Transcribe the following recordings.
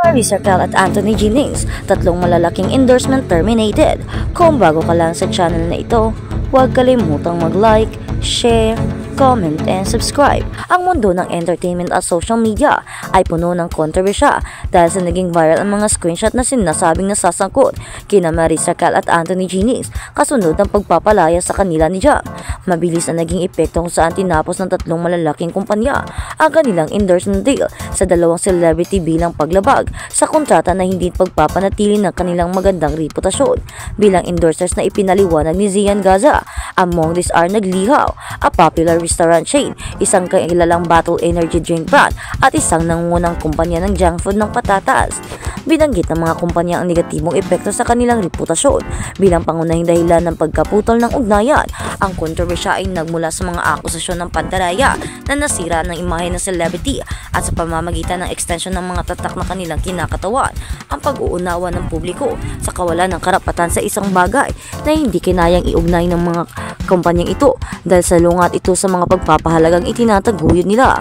Marisa Cal at Anthony Jennings, tatlong malalaking endorsement terminated. Kung bago ka lang sa channel na ito, huwag kalimutang mag-like, share, comment, and subscribe. Ang mundo ng entertainment at social media ay puno ng kontrobersya dahil sa naging viral ang mga screenshot na sinasabing nasasangkot kina Marisa Cal at Anthony Jennings kasunod ng pagpapalaya sa kanila ni Jam. Mabilis na naging epekto kung saan tinapos ng tatlong malalaking kumpanya ang kanilang endorsement deal sa dalawang celebrity bilang paglabag sa kontrata na hindi pagpapanatili ng kanilang magandang reputasyon bilang endorsers na ipinaliwanag ni Zian Gaza. Among these are Naglihaw, a popular restaurant chain, isang kilalang battle energy drink brand at isang nangungunang kumpanya ng junk food ng patatas. Binanggit ng mga kumpanya ang negatibong epekto sa kanilang reputasyon bilang pangunahing dahilan ng pagkaputol ng ugnayan. Ang kontrobersya ay nagmula sa mga akusasyon ng pandaraya na nasira ng imahe ng celebrity at sa pamamagitan ng extension ng mga tatak na kanilang kinakatawan, ang pag-uunawa ng publiko sa kawalan ng karapatan sa isang bagay na hindi kinayang iugnay ng mga kumpanyang ito dahil sa lungat ito sa mga pagpapahalagang itinataguyod nila.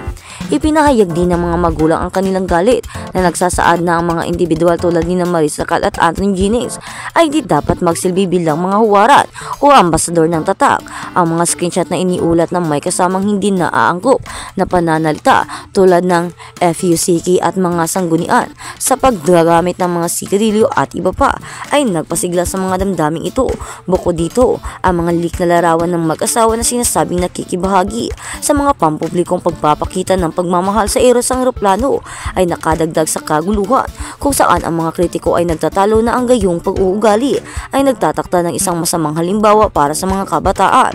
Ipinahayag din ng mga magulang ang kanilang galit na nagsasaad na ang mga individual tulad ni Marisa Cal at Anthony Jennings ay di dapat magsilbi bilang mga huwarat o ambasador ng tatak. Ang mga screenshot na iniulat na may kasamang hindi naaangkop na pananalita tulad ng FUCK at mga sanggunian sa paggagamit ng mga sigarilyo at iba pa ay nagpasigla sa mga damdaming ito. Bukod dito, ang mga leak na larawan ng mag-asawa na sinasabing nakikibahagi sa mga pampublikong pagpapakita ng pagmamahal sa erosang eroplano ay nakadagdag sa kaguluhan kung saan ang mga kritiko ay nagtatalo na ang gayong pag-uugali ay nagtatakda ng isang masamang halimbawa para sa mga kabataan.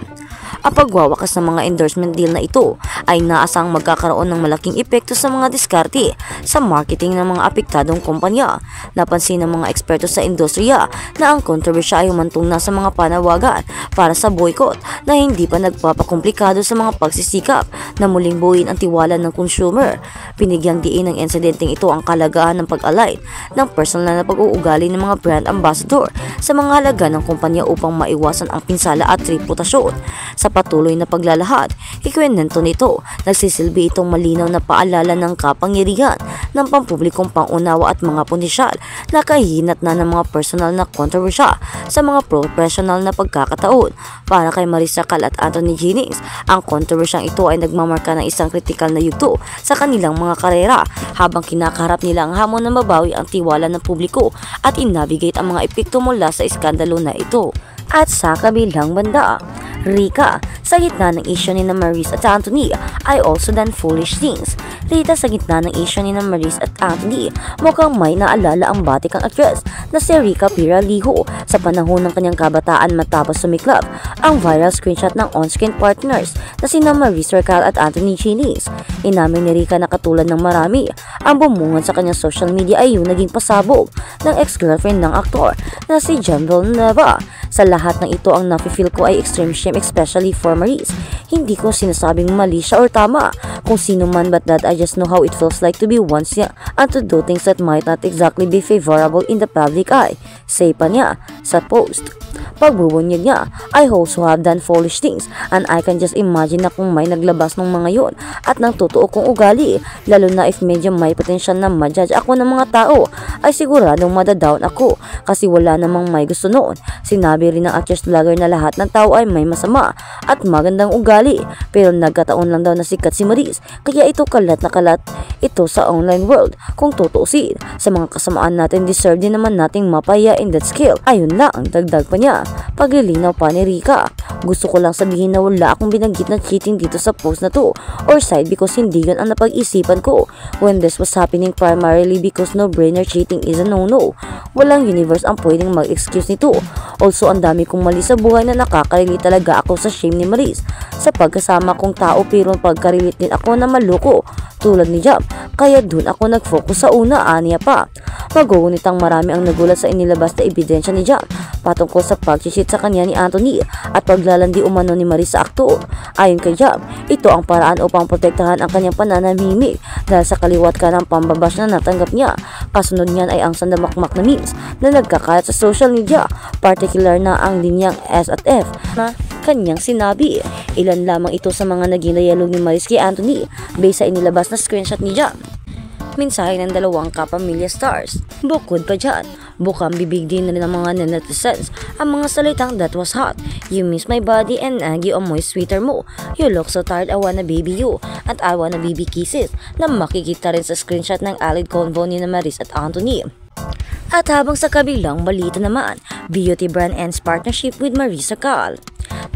Ang pagwawakas ng mga endorsement deal na ito ay naasang magkakaroon ng malaking epekto sa mga diskarte sa marketing ng mga apektadong kumpanya. Napansin ng mga eksperto sa industriya na ang kontrobersya ay humantong na sa mga panawagan para sa boycott na hindi pa nagpapakomplikado sa mga pagsisikap na muling buuin ang tiwala ng consumer. Binigyang diin ng insidenteng ito ang kalagahan ng pag-align ng personal na pag-uugali ng mga brand ambassador sa mga halaga ng kumpanya upang maiwasan ang pinsala at reputasyon. Sa patuloy na paglalahad, ikwento nito, nagsisilbi itong malinaw na paalala ng kapangyarihan ng pampublikong pangunawa at mga potensyal na kahihinat na ng mga personal na kontrobersya sa mga professional na pagkakataon. Para kay Marisa Cal at Anthony Jennings, ang kontrobersyang ito ay nagmamarka ng isang kritikal na yugto sa kanilang mga karera habang kinakaharap nila ang hamon na mabawi ang tiwala ng publiko at i-navigate ang mga epekto mula sa iskandalo na ito. At sa kabilang banda, Rika, sa gitna ng issue ni Marisa at Anthony, I also done foolish things. Rita, sa gitna ng issue ni Marisa at Anthony, mukhang may naalala ang batikang actress na si Rika Piralijo sa panahon ng kanyang kabataan matapos sumiklab ang viral screenshot ng on-screen partners na sina Marisa Cal at Anthony Jennings. Inamin ni Rika na katulad ng marami, ang bumungad sa kanyang social media ay yung naging pasabog ng ex-girlfriend ng aktor na si Jem Villanueva. Sa lahat ng ito, ang nafe-feel ko ay extreme shame, especially for Maris. Hindi ko sinasabing mali siya or tama kung sino man, but that I just know how it feels like to be once young and to do things that might not exactly be favorable in the public eye. Say pa niya sa post. Pagbubunyag niya, I also have done foolish things and I can just imagine na kung may naglabas ng mga yon at ng totoo kong ugali, lalo na if medyo may potential na ma-judge ako ng mga tao, ay siguradong madadown ako kasi wala namang may gusto noon. Sinabi rin ng actress vlogger na lahat ng tao ay may masama at magandang ugali, pero nagkataon lang daw na sikat si Maris, kaya ito kalat na kalat ito sa online world. Kung tutuusin, sa mga kasamaan natin, deserve din naman nating mapaya in that scale. Ayun lang, dagdag pa niya. Paglilinaw pa ni Rika, gusto ko lang sabihin na wala akong binanggit na cheating dito sa post na to or side because hindi yun ang napag-isipan ko when this was happening, primarily because no-brainer cheating is a no-no. Walang universe ang pwedeng mag-excuse nito. Also, ang dami kong mali sa buhay na nakaka-relate talaga ako sa shame ni Maris sa pagkasama kong tao, pero pagka-relate din ako na maloko tulad ni Jam, kaya dun ako nag-focus sa una, aniya pa. Magugunit ang marami ang nagulat sa inilabas na ebidensya ni Jam patungkol sa pag-cheat sa kanya ni Anthony at paglalandi umano ni Maris sa aktor. Ayon kay Jam, ito ang paraan upang protektahan ang kanyang pananamimik dahil sa kaliwat ka ng pambabash na natanggap niya. Kasunod niyan ay ang sandamakmak na memes na nagkakalat sa social media, particular na ang linyang S at F na kanyang sinabi. Ilan lamang ito sa mga naging dialog ni Maris kay Anthony based sa inilabas na screenshot ni Jam. mensahe ng dalawang kapamilya stars. Bukod pa dyan, bukang bibig din ng mga netizens ang mga salitang "that was hot", "you miss my body" and "Aggie amoy sweeter mo", "you look so tired, I wanna baby you", at "I wanna baby kisses" na makikita rin sa screenshot ng allied convo ni Maris at Anthony. At habang sa kabilang balita naman, beauty brand ends partnership with Marisa Cal.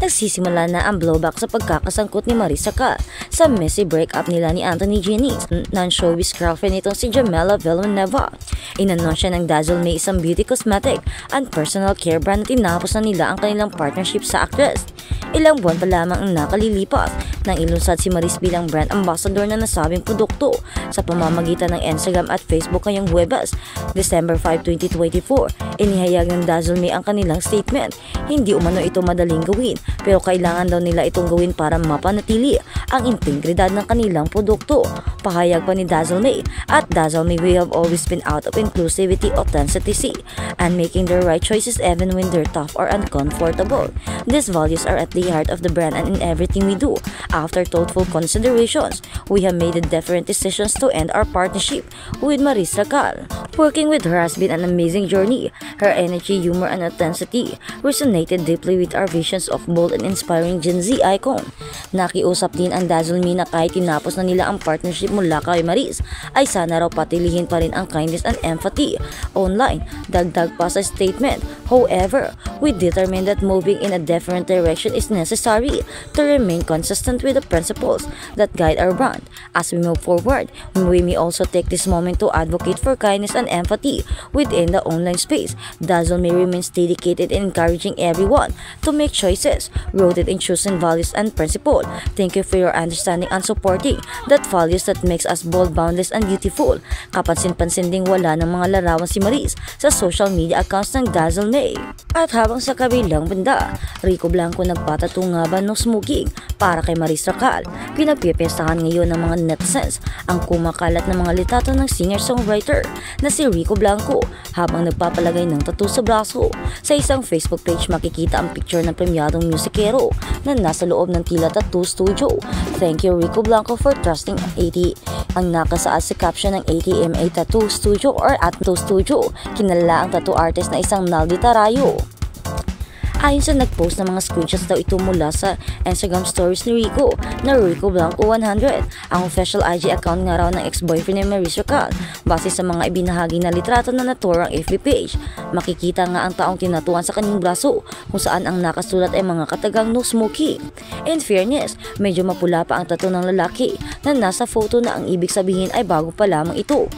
Nagsisimula na ang blowback sa pagkakasangkot ni Marisa Cal sa messy breakup nila ni Anthony Jennings, non-showbiz girlfriend nitong si Jamela Villanueva. Inanunsya ng Dazzle May isang beauty cosmetic and personal care brand na tinapos na nila ang kanilang partnership sa actress. Ilang buwan pa lamang ang nakalilipas nang ilunsad si Maris bilang brand ambassador na nasabing produkto sa pamamagitan ng Instagram at Facebook ngayong Huwebes, December 5, 2024. Inihayag ng Dazzle May ang kanilang statement. Hindi umano ito madaling gawin pero kailangan daw nila itong gawin para mapanatili ang integridad ng kanilang produkto. Pahayag pa ni Dazzle May, at Dazzle May, we have always been out of inclusivity, authenticity, and making the right choices even when they're tough or uncomfortable. These values are at the heart of the brand and in everything we do. After thoughtful considerations, we have made the different decisions to end our partnership with Marisa Cal. Working with her has been an amazing journey. Her energy, humor, and authenticity resonated deeply with our visions of bold and inspiring Gen Z icon. Nakiusap din ang Dazzle May na kahit tinapos na nila ang partnership mula kay Maris, ay sana raw patilihin pa rin ang kindness and empathy online. Dagdag pa sa statement, however, we determined that moving in a different direction is necessary to remain consistent with the principles that guide our brand. As we move forward, we may also take this moment to advocate for kindness and empathy within the online space. Dazzle May remains dedicated in encouraging everyone to make choices rooted in choosing values and principles. Thank you for your understanding and supporting that values that makes us bold, boundless, and beautiful. Kapansin-pansin ding wala ng mga larawan si Maris sa social media accounts ng Dazzle May. At habang sa kabilang banda, Rico Blanco nagpatato nga ba ng smoking para kay Marisa Cal. Pinagpipestahan ngayon ng mga netizens ang kumakalat ng mga litrato ng singer-songwriter na si Rico Blanco habang nagpapalagay ng tattoo sa braso. Sa isang Facebook page makikita ang picture ng premyadong musikero na nasa loob ng tila tattoo studio. Thank you Rico Blanco for trusting AT. Ang nakasaad sa caption ng ATMA Tattoo Studio or at Tattoo Studio, kinalala ang tattoo artist na isang Naldi Tarayo. Ayon sa nagpost ng mga screenshots daw ito mula sa Instagram stories ni Rico na Rico Blanco 100, ang official IG account nga raw ng ex-boyfriend ni Marisa Cal. Base sa mga ibinahagi na litrato na naturang FB page, makikita nga ang taong tinatuan sa kanyang braso kung saan ang nakasulat ay mga katagang no smoking. In fairness, medyo mapula pa ang tattoo ng lalaki na nasa photo na ang ibig sabihin ay bago pa lamang ito.